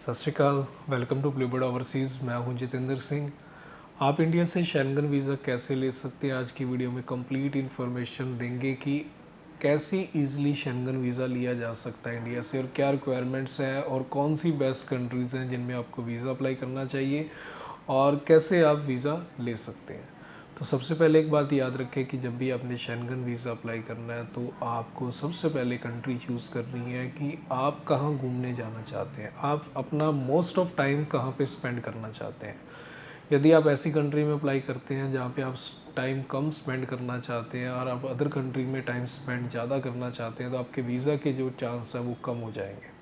सत श्रीकाल, welcome to Bluebird overseas. मैं हूं जितेंद्र सिंह। आप इंडिया से शेंगन वीज़ा कैसे ले सकते हैं, आज की वीडियो में कंप्लीट इन्फॉर्मेशन देंगे कि कैसे इजीली शेंगन वीज़ा लिया जा सकता है इंडिया से, और क्या रिक्वायरमेंट्स हैं और कौन सी बेस्ट कंट्रीज़ हैं जिनमें आपको वीज़ा अप्लाई करना चाहिए और कैसे आप वीज़ा ले सकते हैं। तो सबसे पहले एक बात याद रखें कि जब भी आपने शेंगन वीज़ा अप्लाई करना है तो आपको सबसे पहले कंट्री चूज़ करनी है कि आप कहाँ घूमने जाना चाहते हैं, आप अपना मोस्ट ऑफ टाइम कहाँ पे स्पेंड करना चाहते हैं। यदि आप ऐसी कंट्री में अप्लाई करते हैं जहाँ पे आप टाइम कम स्पेंड करना चाहते हैं और आप अदर कंट्री में टाइम स्पेंड ज़्यादा करना चाहते हैं, तो आपके वीज़ा के जो चांस है वो कम हो जाएंगे।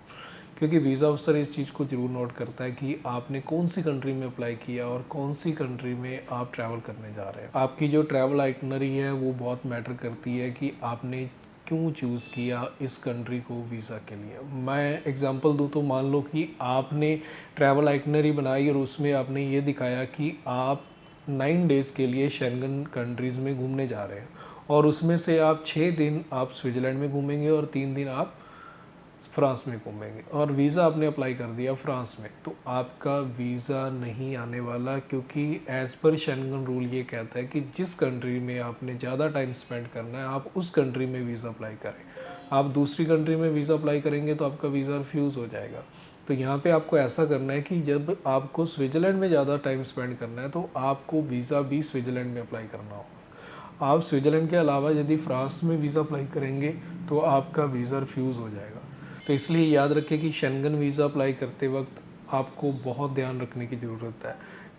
क्योंकि वीज़ा अफसर इस चीज़ को ज़रूर नोट करता है कि आपने कौन सी कंट्री में अप्लाई किया और कौन सी कंट्री में आप ट्रैवल करने जा रहे हैं। आपकी जो ट्रैवल आइटनरी है वो बहुत मैटर करती है कि आपने क्यों चूज़ किया इस कंट्री को वीज़ा के लिए। मैं एग्जांपल दूं तो मान लो कि आपने ट्रैवल आइटनरी बनाई और उसमें आपने ये दिखाया कि आप 9 डेज़ के लिए शेंगन कंट्रीज़ में घूमने जा रहे हैं, और उसमें से आप 6 दिन आप स्विट्ज़रलैंड में घूमेंगे और 3 दिन आप फ्रांस में घूमेंगे, और वीज़ा आपने अप्लाई कर दिया फ्रांस में, तो आपका वीज़ा नहीं आने वाला। क्योंकि एज़ पर शेंगन रूल ये कहता है कि जिस कंट्री में आपने ज़्यादा टाइम स्पेंड करना है आप उस कंट्री में वीज़ा अप्लाई करें। आप दूसरी कंट्री में वीज़ा अप्लाई करेंगे तो आपका वीज़ा रिफ्यूज़ हो जाएगा। तो यहाँ पे आपको ऐसा करना है कि जब आपको स्विट्ज़रलैंड में ज़्यादा टाइम स्पेंड करना है तो आपको वीज़ा भी स्विट्ज़रलैंड में अप्लाई करना होगा। आप स्विट्ज़रलैंड के अलावा यदि फ्रांस में वीज़ा अप्लाई करेंगे तो आपका वीज़ा रिफ्यूज़ हो जाएगा। तो इसलिए याद रखें कि शेंगन वीज़ा अप्लाई करते वक्त आपको बहुत ध्यान रखने की ज़रूरत है।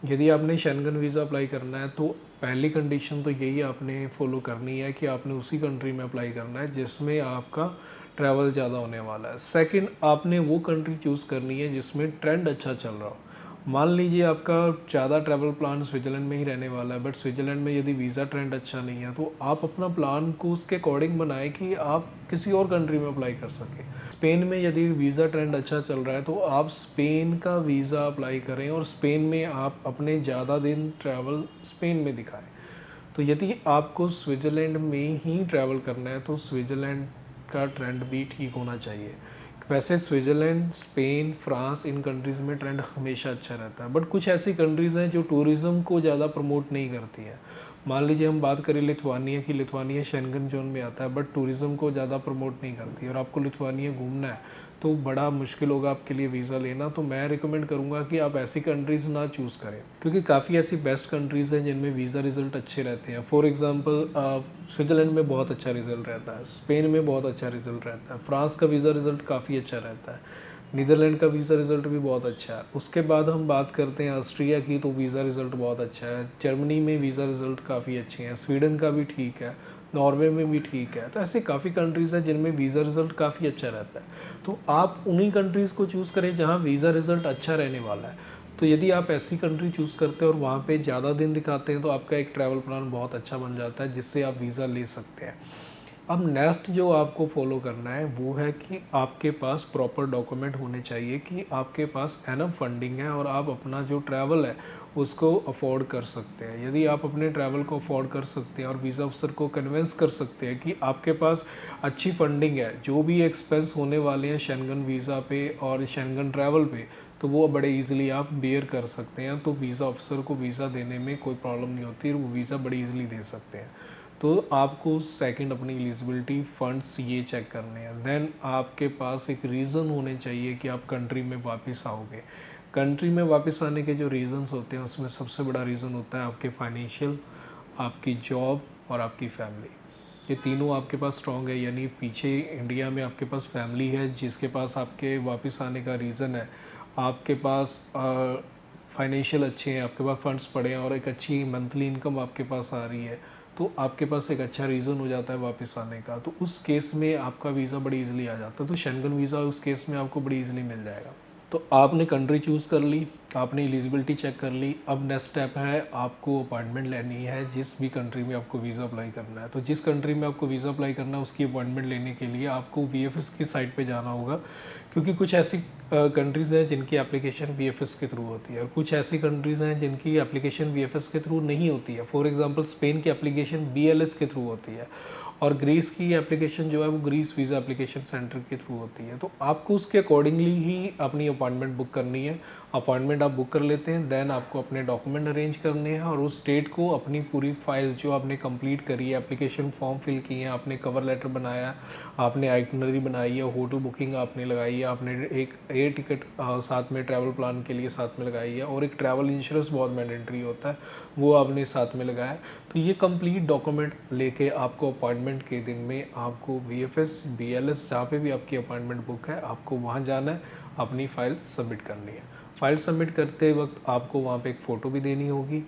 यदि आपने शेंगन वीज़ा अप्लाई करना है तो पहली कंडीशन तो यही आपने फॉलो करनी है कि आपने उसी कंट्री में अप्लाई करना है जिसमें आपका ट्रैवल ज़्यादा होने वाला है। सेकंड, आपने वो कंट्री चूज़ करनी है जिसमें ट्रेंड अच्छा चल रहा हो। मान लीजिए आपका ज़्यादा ट्रैवल प्लान स्विट्ज़रलैंड में ही रहने वाला है, बट स्विट्ज़रलैंड में यदि वीज़ा ट्रेंड अच्छा नहीं है तो आप अपना प्लान को उसके अकॉर्डिंग बनाएं कि आप किसी और कंट्री में अप्लाई कर सकें। स्पेन में यदि वीज़ा ट्रेंड अच्छा चल रहा है तो आप स्पेन का वीज़ा अप्लाई करें और स्पेन में आप अपने ज़्यादा दिन ट्रैवल स्पेन में दिखाएं। तो यदि आपको स्विट्ज़रलैंड में ही ट्रैवल करना है तो स्विट्ज़रलैंड का ट्रेंड भी ठीक होना चाहिए। वैसे स्विट्ज़रलैंड, स्पेन, फ्रांस, इन कंट्रीज़ में ट्रेंड हमेशा अच्छा रहता है, बट कुछ ऐसी कंट्रीज़ हैं जो टूरिज़्म को ज़्यादा प्रमोट नहीं करती हैं। मान लीजिए हम बात करें लिथुआनिया की, लिथुआनिया शेंगन जोन में आता है बट टूरिज़्म को ज़्यादा प्रमोट नहीं करती है, और आपको लिथुआनिया घूमना है तो बड़ा मुश्किल होगा आपके लिए वीज़ा लेना। तो मैं रिकमेंड करूँगा कि आप ऐसी कंट्रीज़ ना चूज़ करें, क्योंकि काफ़ी ऐसी बेस्ट कंट्रीज़ हैं जिनमें वीज़ा रिज़ल्ट अच्छे रहते हैं। फॉर एग्जांपल स्विट्ज़रलैंड में बहुत अच्छा रिज़ल्ट रहता है, स्पेन में बहुत अच्छा रिज़ल्ट रहता है, फ्रांस का वीज़ा रिज़ल्ट काफ़ी अच्छा रहता है, नीदरलैंड का वीज़ा रिज़ल्ट भी बहुत अच्छा है। उसके बाद हम बात करते हैं ऑस्ट्रिया की, तो वीज़ा रिज़ल्ट बहुत अच्छा है। जर्मनी में वीज़ा रिज़ल्ट काफ़ी अच्छे हैं, स्वीडन का भी ठीक है, नॉर्वे में भी ठीक है। तो ऐसे काफ़ी कंट्रीज़ हैं जिनमें वीज़ा रिज़ल्ट काफ़ी अच्छा रहता है। तो आप उन्हीं कंट्रीज़ को चूज़ करें जहाँ वीज़ा रिज़ल्ट अच्छा रहने वाला है। तो यदि आप ऐसी कंट्री चूज़ करते हैं और वहाँ पे ज़्यादा दिन दिखाते हैं तो आपका एक ट्रैवल प्लान बहुत अच्छा बन जाता है जिससे आप वीज़ा ले सकते हैं। अब नेक्स्ट जो आपको फॉलो करना है वो है कि आपके पास प्रॉपर डॉक्यूमेंट होने चाहिए कि आपके पास एनफ फंडिंग है और आप अपना जो ट्रैवल है उसको अफोर्ड कर सकते हैं। यदि आप अपने ट्रैवल को अफोर्ड कर सकते हैं और वीज़ा अफसर को कन्विंस कर सकते हैं कि आपके पास अच्छी फंडिंग है, जो भी एक्सपेंस होने वाले हैं शेंगन वीज़ा पे और शेंगन ट्रैवल पे, तो वो बड़े इजीली आप बेयर कर सकते हैं। तो वीज़ा अफसर को वीज़ा देने में कोई प्रॉब्लम नहीं होती, वो वीज़ा बड़ी इजीली दे सकते हैं। तो आपको सेकंड अपनी एलिजिबिलिटी फंड्स ये चेक करने हैं। देन आपके पास एक रीज़न होने चाहिए कि आप कंट्री में वापस आओगे। कंट्री में वापस आने के जो रीज़न्स होते हैं उसमें सबसे बड़ा रीज़न होता है आपके फाइनेंशियल, आपकी जॉब और आपकी फैमिली। ये तीनों आपके पास स्ट्रॉन्ग है, यानी पीछे इंडिया में आपके पास फैमिली है जिसके पास आपके वापस आने का रीज़न है, आपके पास फाइनेंशियल अच्छे हैं, आपके पास फंड्स पड़े हैं और एक अच्छी मंथली इनकम आपके पास आ रही है, तो आपके पास एक अच्छा रीज़न हो जाता है वापस आने का। तो उस केस में आपका वीज़ा बड़ी इजीली आ जाता है। तो शेंगन वीज़ा उस केस में आपको बड़ी इजीली मिल जाएगा। तो आपने कंट्री चूज़ कर ली, आपने एलिजिबिलिटी चेक कर ली। अब नेक्स्ट स्टेप है आपको अपॉइंटमेंट लेनी है जिस भी कंट्री में आपको वीज़ा अप्लाई करना है। तो जिस कंट्री में आपको वीज़ा अप्लाई करना है उसकी अपॉइंटमेंट लेने के लिए आपको वीएफएस की साइट पे जाना होगा, क्योंकि कुछ ऐसी कंट्रीज़ हैं जिनकी एप्लीकेशन वीएफएस के थ्रू होती है और कुछ ऐसी कंट्रीज़ हैं जिनकी एप्लीकेशन वीएफएस के थ्रू नहीं होती है। फॉर एग्जांपल स्पेन की एप्लीकेशन बीएलएस के थ्रू होती है और ग्रीस की एप्लीकेशन जो है वो ग्रीस वीज़ा एप्लीकेशन सेंटर के थ्रू होती है। तो आपको उसके अकॉर्डिंगली ही अपनी अपॉइंटमेंट बुक करनी है। अपॉइंटमेंट आप बुक कर लेते हैं, देन आपको अपने डॉक्यूमेंट अरेंज करने हैं और उस डेट को अपनी पूरी फाइल जो आपने कंप्लीट करी है, एप्लीकेशन फॉर्म फिल किए हैं, आपने कवर लेटर बनाया, आपने आइटनरी बनाई है, होटल बुकिंग आपने लगाई है, आपने एक एयर टिकट साथ में ट्रैवल प्लान के लिए साथ में लगाई है, और एक ट्रैवल इंश्योरेंस बहुत मैंडेटरी होता है वो आपने साथ में लगाया है। तो ये कंप्लीट डॉक्यूमेंट लेके आपको अपॉइंटमेंट के दिन में आपको VFS BLS जहाँ पे भी आपकी अपॉइंटमेंट बुक है आपको वहाँ जाना है, अपनी फ़ाइल सबमिट करनी है। फ़ाइल सबमिट करते वक्त आपको वहाँ पे एक फ़ोटो भी देनी होगी,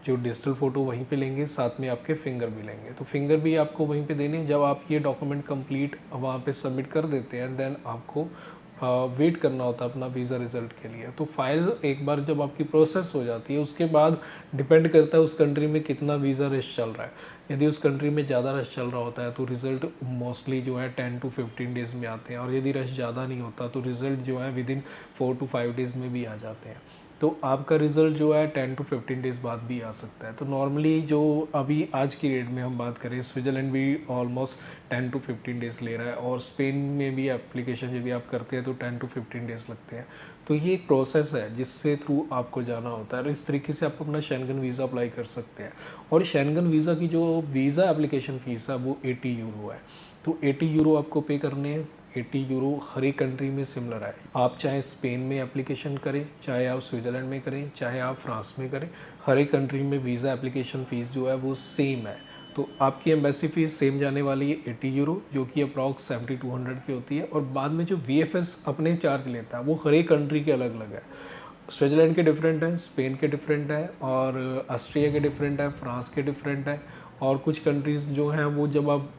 जो डिजिटल फ़ोटो वहीं पे लेंगे, साथ में आपके फिंगर भी लेंगे। तो फिंगर भी आपको वहीं पे देने हैं। जब आप ये डॉक्यूमेंट कंप्लीट वहाँ पे सबमिट कर देते हैं, देन आपको वेट करना होता है अपना वीज़ा रिज़ल्ट के लिए। तो फाइल एक बार जब आपकी प्रोसेस हो जाती है, उसके बाद डिपेंड करता है उस कंट्री में कितना वीज़ा रश चल रहा है। यदि उस कंट्री में ज़्यादा रश चल रहा होता है तो रिज़ल्ट मोस्टली जो है 10 to 15 डेज़ में आते हैं, और यदि रश ज़्यादा नहीं होता तो रिज़ल्ट जो है विदिन 4 to 5 डेज़ में भी आ जाते हैं। तो आपका रिज़ल्ट जो है 10 to 15 डेज़ बाद भी आ सकता है। तो नॉर्मली जो अभी आज की डेट में हम बात करें, स्विट्ज़रलैंड भी ऑलमोस्ट 10 to 15 डेज़ ले रहा है, और स्पेन में भी एप्लीकेशन यदि आप करते हैं तो 10 to 15 डेज़ लगते हैं। तो ये एक प्रोसेस है जिससे थ्रू आपको जाना होता है, और इस तरीके से आप अपना शेंगन वीज़ा अप्लाई कर सकते हैं। और शेंगन वीज़ा की जो वीज़ा एप्लीकेशन फ़ीस है वो 80 यूरो है। तो 80 यूरो आपको पे करने हैं। 80 यूरो हर एक कंट्री में सिमिलर है। आप चाहे स्पेन में एप्लीकेशन करें, चाहे आप स्विट्ज़रलैंड में करें, चाहे आप फ्रांस में करें, हर एक कंट्री में वीज़ा एप्लीकेशन फ़ीस जो है वो सेम है। तो आपकी एम्बेसी फ़ीस सेम जाने वाली है 80 यूरो, जो कि अप्रॉक्स 7200 की होती है। और बाद में जो VFS अपने चार्ज लेता है वो हर एक कंट्री के अलग अलग है। स्विट्ज़रलैंड के डिफरेंट है, स्पेन के डिफरेंट है, और ऑस्ट्रिया के डिफरेंट है, फ्रांस के डिफरेंट है। और कुछ कंट्रीज़ जो हैं वो जब आप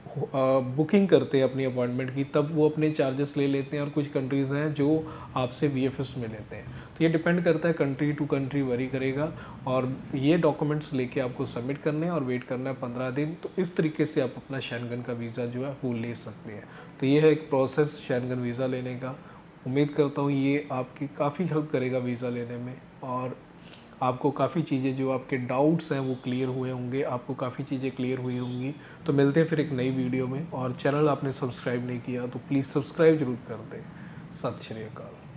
बुकिंग करते हैं अपनी अपॉइंटमेंट की तब वो अपने चार्जेस ले लेते हैं, और कुछ कंट्रीज़ हैं जो आपसे VFS में लेते हैं। तो ये डिपेंड करता है, कंट्री टू कंट्री वरी करेगा। और ये डॉक्यूमेंट्स लेके आपको सबमिट करने हैं और वेट करना है 15 दिन। तो इस तरीके से आप अपना शेंगन का वीज़ा जो है वो ले सकते हैं। तो ये है एक प्रोसेस शेंगन वीज़ा लेने का। उम्मीद करता हूँ ये आपकी काफ़ी हेल्प करेगा वीज़ा लेने में, और आपको काफ़ी चीज़ें जो आपके डाउट्स हैं वो क्लियर हुए होंगे, आपको काफ़ी चीज़ें क्लियर हुई होंगी। तो मिलते हैं फिर एक नई वीडियो में, और चैनल आपने सब्सक्राइब नहीं किया तो प्लीज़ सब्सक्राइब जरूर कर दें। सत श्री अकाल।